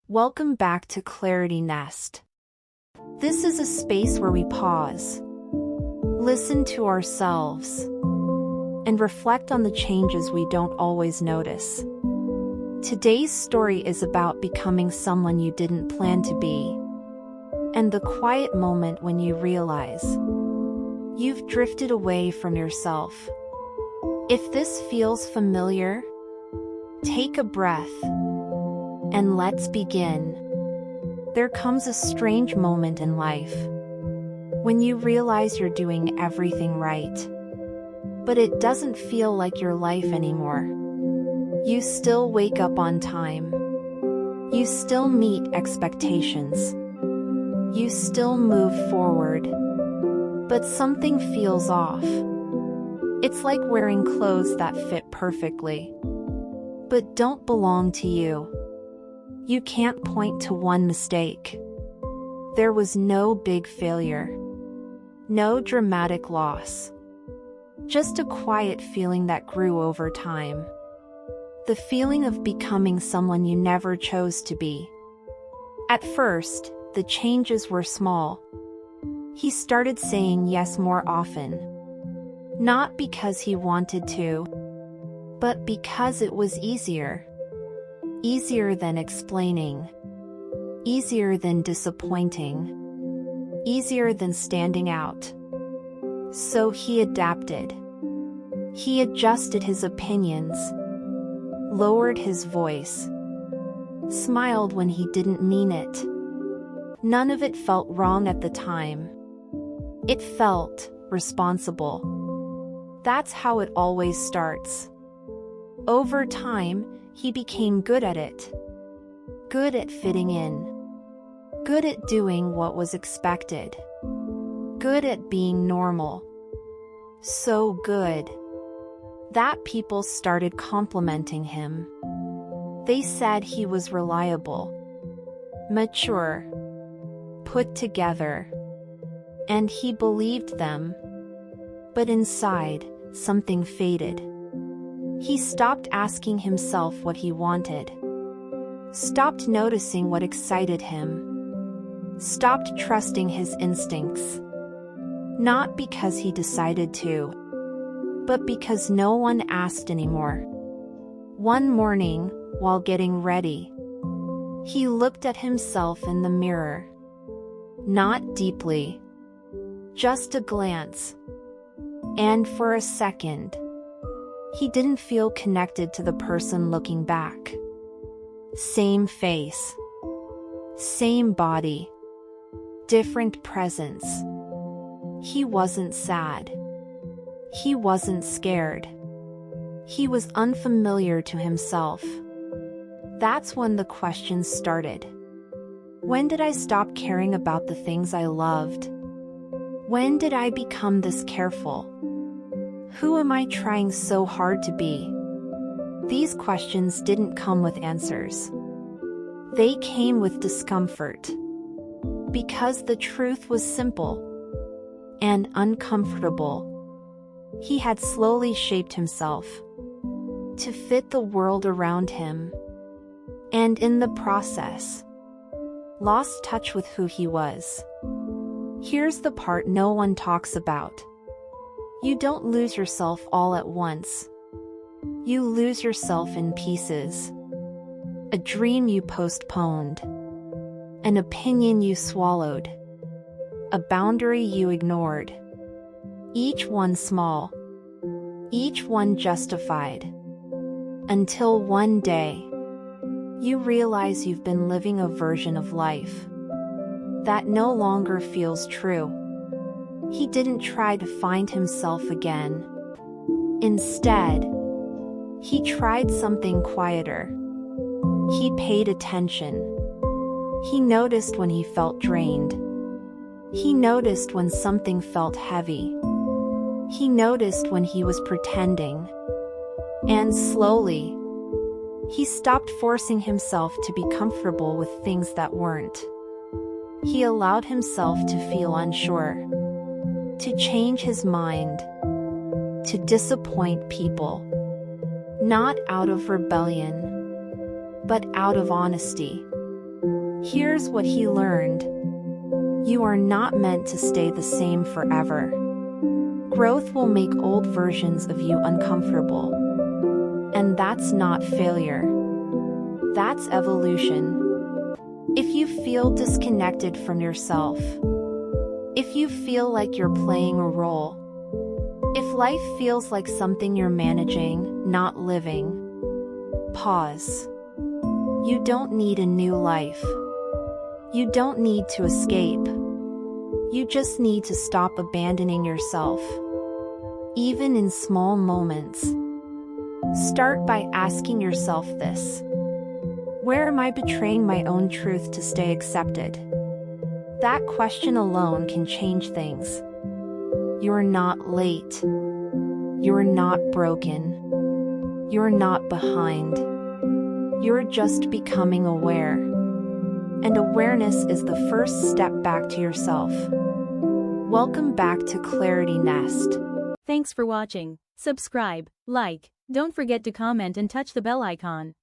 Welcome back to Clarity Nest. This is a space where we pause, listen to ourselves, and reflect on the changes we don't always notice. Today's story is about becoming someone you didn't plan to be, and the quiet moment when you realize you've drifted away from yourself. If this feels familiar, take a breath, and let's begin. There comes a strange moment in life when you realize you're doing everything right, but it doesn't feel like your life anymore. You still wake up on time. You still meet expectations. You still move forward. But something feels off. It's like wearing clothes that fit perfectly, but don't belong to you. You can't point to one mistake. There was no big failure. No dramatic loss. Just a quiet feeling that grew over time. The feeling of becoming someone you never chose to be. At first, the changes were small. He started saying yes more often. Not because he wanted to, but because it was easier. Easier than explaining. Easier than disappointing. Easier than standing out. So he adapted. He adjusted his opinions, lowered his voice, smiled when he didn't mean it. None of it felt wrong at the time. It felt responsible. That's how it always starts. Over time, he became good at it. Good at fitting in. Good at doing what was expected. Good at being normal. So good that people started complimenting him. They said he was reliable, mature, put together. And he believed them. But inside, something faded. He stopped asking himself what he wanted. Stopped noticing what excited him. Stopped trusting his instincts. Not because he decided to, but because no one asked anymore. One morning, while getting ready, he looked at himself in the mirror. Not deeply. Just a glance. And for a second, he didn't feel connected to the person looking back. Same face. Same body. Different presence. He wasn't sad. He wasn't scared. He was unfamiliar to himself. That's when the questions started. When did I stop caring about the things I loved? When did I become this careful? Who am I trying so hard to be? These questions didn't come with answers. They came with discomfort. Because the truth was simple and uncomfortable. He had slowly shaped himself to fit the world around him, and in the process, lost touch with who he was. Here's the part no one talks about. You don't lose yourself all at once. You lose yourself in pieces. A dream you postponed. An opinion you swallowed. A boundary you ignored. Each one small. Each one justified. Until one day, you realize you've been living a version of life that no longer feels true. He didn't try to find himself again. Instead, he tried something quieter. He paid attention. He noticed when he felt drained. He noticed when something felt heavy. He noticed when he was pretending. And slowly, he stopped forcing himself to be comfortable with things that weren't. He allowed himself to feel unsure, to change his mind, to disappoint people. Not out of rebellion, but out of honesty. Here's what he learned. You are not meant to stay the same forever. Growth will make old versions of you uncomfortable. And that's not failure. That's evolution. If you feel disconnected from yourself, if you feel like you're playing a role, if life feels like something you're managing, not living, pause. You don't need a new life. You don't need to escape. You just need to stop abandoning yourself. Even in small moments. Start by asking yourself this. Where am I betraying my own truth to stay accepted? That question alone can change things. You're not late. You're not broken. You're not behind. You're just becoming aware. And awareness is the first step back to yourself. Welcome back to Clarity Nest. Thanks for watching. Subscribe, like, don't forget to comment and touch the bell icon.